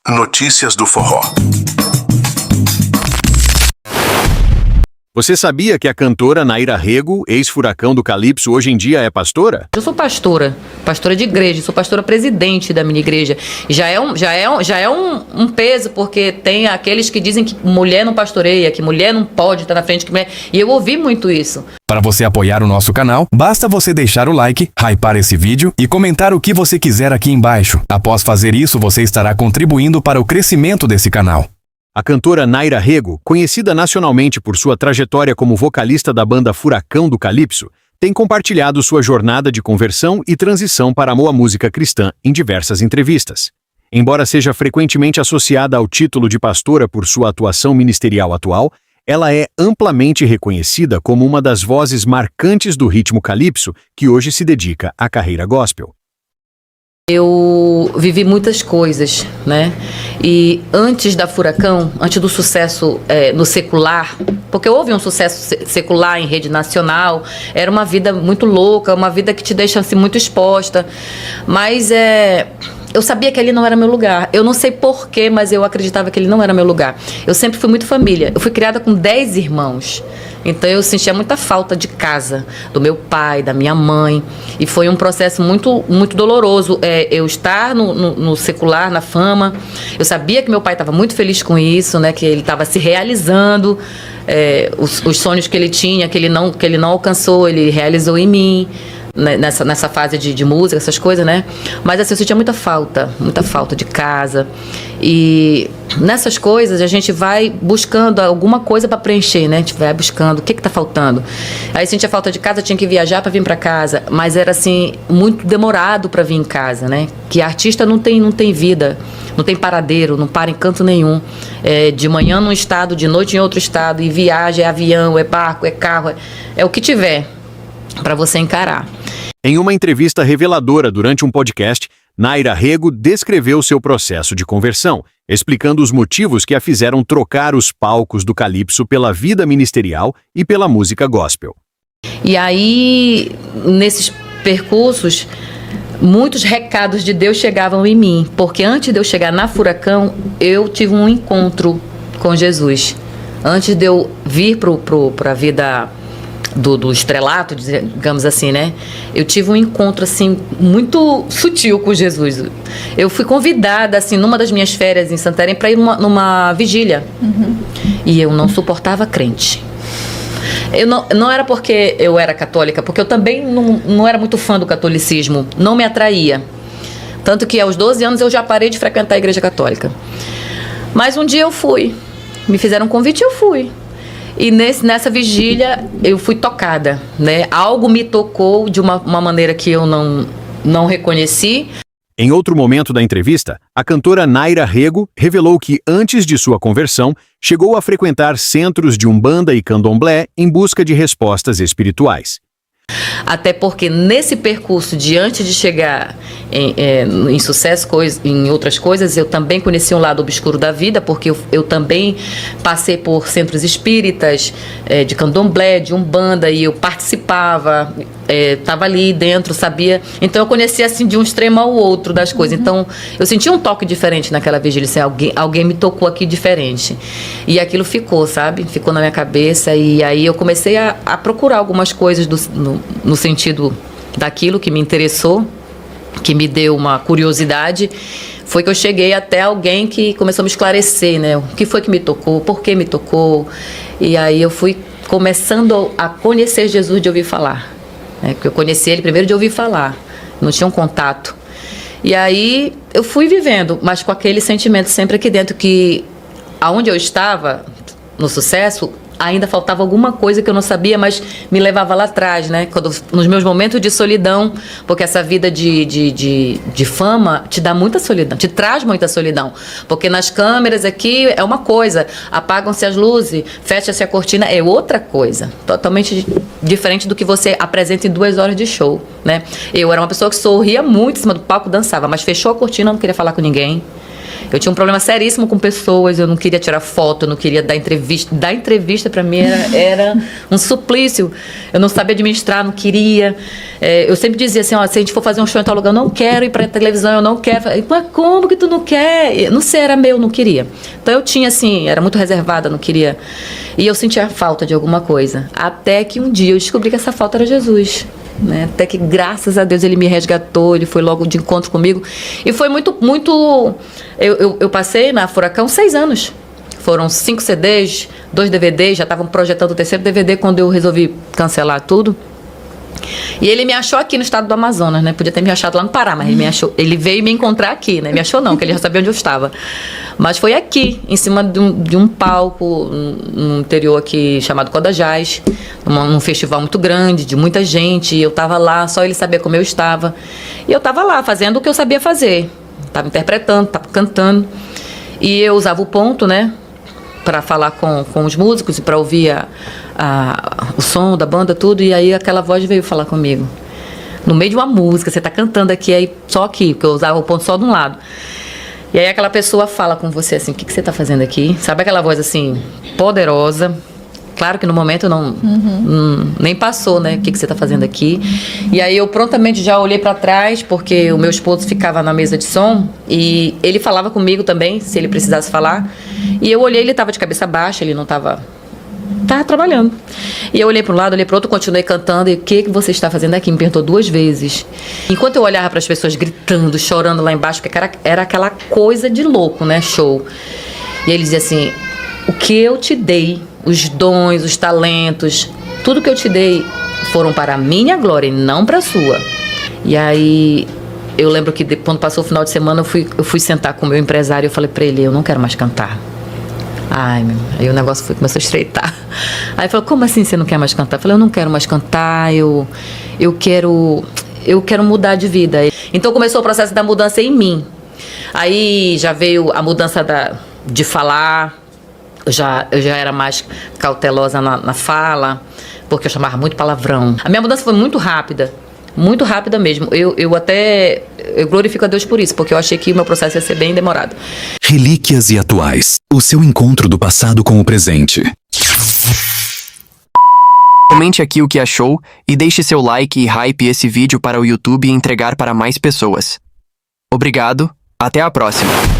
Notícias do Forró. Você sabia que a cantora Nayra Rego, ex-furacão do Calypso, hoje em dia é pastora? Eu sou pastora de igreja, sou pastora presidente da minha igreja. Já é um peso, porque tem aqueles que dizem que mulher não pastoreia, que mulher não pode estar na frente, e eu ouvi muito isso. Para você apoiar o nosso canal, basta você deixar o like, hypar esse vídeo e comentar o que você quiser aqui embaixo. Após fazer isso, você estará contribuindo para o crescimento desse canal. A cantora Nayra Rego, conhecida nacionalmente por sua trajetória como vocalista da banda Furacão do Calypso, tem compartilhado sua jornada de conversão e transição para a música cristã em diversas entrevistas. Embora seja frequentemente associada ao título de pastora por sua atuação ministerial atual, ela é amplamente reconhecida como uma das vozes marcantes do ritmo calypso que hoje se dedica à carreira gospel. Eu vivi muitas coisas, né? E antes da Furacão, antes do sucesso no secular, porque houve um sucesso secular em rede nacional, era uma vida muito louca, uma vida que te deixa assim, muito exposta, mas eu sabia que ali não era meu lugar. Eu não sei porquê, mas eu acreditava que ele não era meu lugar. Eu sempre fui muito família. Eu fui criada com 10 irmãos. Então eu sentia muita falta de casa, do meu pai, da minha mãe. E foi um processo muito, muito doloroso. Eu estar no secular, na fama. Eu sabia que meu pai estava muito feliz com isso, né? Que ele estava se realizando. Os sonhos que ele tinha, que ele não alcançou, ele realizou em mim. Nessa fase de música, essas coisas, né? Mas assim, eu sentia muita falta de casa. E nessas coisas a gente vai buscando alguma coisa para preencher, né? A gente vai buscando o que tá faltando. Aí sentia falta de casa, tinha que viajar para vir para casa, mas era assim muito demorado para vir em casa, né? Que artista não tem vida, não tem paradeiro, não para em canto nenhum. De manhã num estado, de noite em outro estado, e viagem, é avião, é barco, é carro, é o que tiver para você encarar. Em uma entrevista reveladora durante um podcast, Nayra Rego descreveu seu processo de conversão, explicando os motivos que a fizeram trocar os palcos do calypso pela vida ministerial e pela música gospel. E aí, nesses percursos, muitos recados de Deus chegavam em mim, porque antes de eu chegar na Furacão, eu tive um encontro com Jesus. Antes de eu vir para a vida do estrelato, digamos assim, né? Eu tive um encontro, assim, muito sutil com Jesus. Eu fui convidada, assim, numa das minhas férias em Santarém, para ir numa vigília. Uhum. E eu não suportava crente. Não era porque eu era católica, porque eu também não era muito fã do catolicismo. Não me atraía. Tanto que aos 12 anos eu já parei de frequentar a igreja católica. Mas um dia eu fui. Me fizeram um convite e eu fui. E nessa vigília eu fui tocada, né? Algo me tocou de uma maneira que eu não reconheci. Em outro momento da entrevista, a cantora Nayra Rego revelou que, antes de sua conversão, chegou a frequentar centros de umbanda e candomblé em busca de respostas espirituais. Até porque nesse percurso de antes de chegar em sucesso, em outras coisas, eu também conheci um lado obscuro da vida, porque eu também passei por centros espíritas, de candomblé, de umbanda, e eu participava, estava ali dentro, sabia. Então eu conhecia assim de um extremo ao outro das coisas. Então eu senti um toque diferente naquela vigília, assim, alguém me tocou aqui diferente. E aquilo ficou, sabe? Ficou na minha cabeça, e aí eu comecei a procurar algumas coisas no sentido daquilo que me interessou, que me deu uma curiosidade. Foi que eu cheguei até alguém que começou a me esclarecer, né? O que foi que me tocou, por que me tocou. E aí eu fui começando a conhecer Jesus de ouvir falar, né? Porque eu conheci ele primeiro de ouvir falar, não tinha um contato. E aí eu fui vivendo, mas com aquele sentimento sempre aqui dentro, que aonde eu estava, no sucesso, ainda faltava alguma coisa que eu não sabia, mas me levava lá atrás, né? Nos meus momentos de solidão, porque essa vida de fama te dá muita solidão, te traz muita solidão. Porque nas câmeras aqui é uma coisa, apagam-se as luzes, fecha-se a cortina, é outra coisa. Totalmente diferente do que você apresenta em 2 horas de show, né? Eu era uma pessoa que sorria muito em cima do palco, dançava, mas fechou a cortina, eu não queria falar com ninguém. Eu tinha um problema seríssimo com pessoas, eu não queria tirar foto, eu não queria dar entrevista. Dar entrevista pra mim era um suplício. Eu não sabia administrar, não queria. Eu sempre dizia assim, ó, se a gente for fazer um show em tal lugar, eu não quero ir pra televisão, eu não quero. Mas como que tu não quer? Não sei, era meu, não queria. Então eu tinha assim, era muito reservada, não queria. E eu sentia falta de alguma coisa. Até que um dia eu descobri que essa falta era Jesus. Né? Até que, graças a Deus, ele me resgatou, ele foi logo de encontro comigo. E foi muito... Eu passei na Furacão 6 anos. Foram 5 CDs, 2 DVDs, já estavam projetando o 3º DVD quando eu resolvi cancelar tudo. E ele me achou aqui no estado do Amazonas, né? Podia ter me achado lá no Pará, mas ele me achou, ele veio me encontrar aqui, né? Me achou não, porque ele já sabia onde eu estava. Mas foi aqui, em cima de um palco, no interior aqui, chamado Codajás, num festival muito grande, de muita gente. E eu estava lá, só ele sabia como eu estava. E eu estava lá, fazendo o que eu sabia fazer. Estava interpretando, estava cantando. E eu usava o ponto, né? Para falar com os músicos e para ouvir o som da banda, tudo. E aí aquela voz veio falar comigo. No meio de uma música, você está cantando aqui, aí só aqui, porque eu usava o ponto só de um lado. E aí aquela pessoa fala com você assim, o que você está fazendo aqui? Sabe aquela voz assim, poderosa. Claro que no momento nem passou, né? O que você está fazendo aqui? E aí eu prontamente já olhei para trás, porque o meu esposo ficava na mesa de som e ele falava comigo também, se ele precisasse falar. E eu olhei, ele estava de cabeça baixa, ele não estava... Estava trabalhando. E eu olhei para um lado, olhei para o outro, continuei cantando. E o que você está fazendo aqui? Me perguntou 2 vezes. Enquanto eu olhava para as pessoas gritando, chorando lá embaixo, porque era aquela coisa de louco, né? Show. E ele dizia assim, o que eu te dei, os dons, os talentos, tudo que eu te dei foram para a minha glória e não para a sua. E aí eu lembro que quando passou o final de semana eu fui sentar com o meu empresário e eu falei para ele, eu não quero mais cantar. Aí o negócio começou a estreitar. Aí ele falou, como assim você não quer mais cantar? Eu falei, eu não quero mais cantar, eu quero mudar de vida. Então começou o processo da mudança em mim. Aí já veio a mudança de falar. Eu já era mais cautelosa na fala, porque eu chamava muito palavrão. A minha mudança foi muito rápida mesmo. Eu glorifico a Deus por isso, porque eu achei que o meu processo ia ser bem demorado. Relíquias e atuais. O seu encontro do passado com o presente. Comente aqui o que achou e deixe seu like e hype esse vídeo para o YouTube entregar para mais pessoas. Obrigado, até a próxima.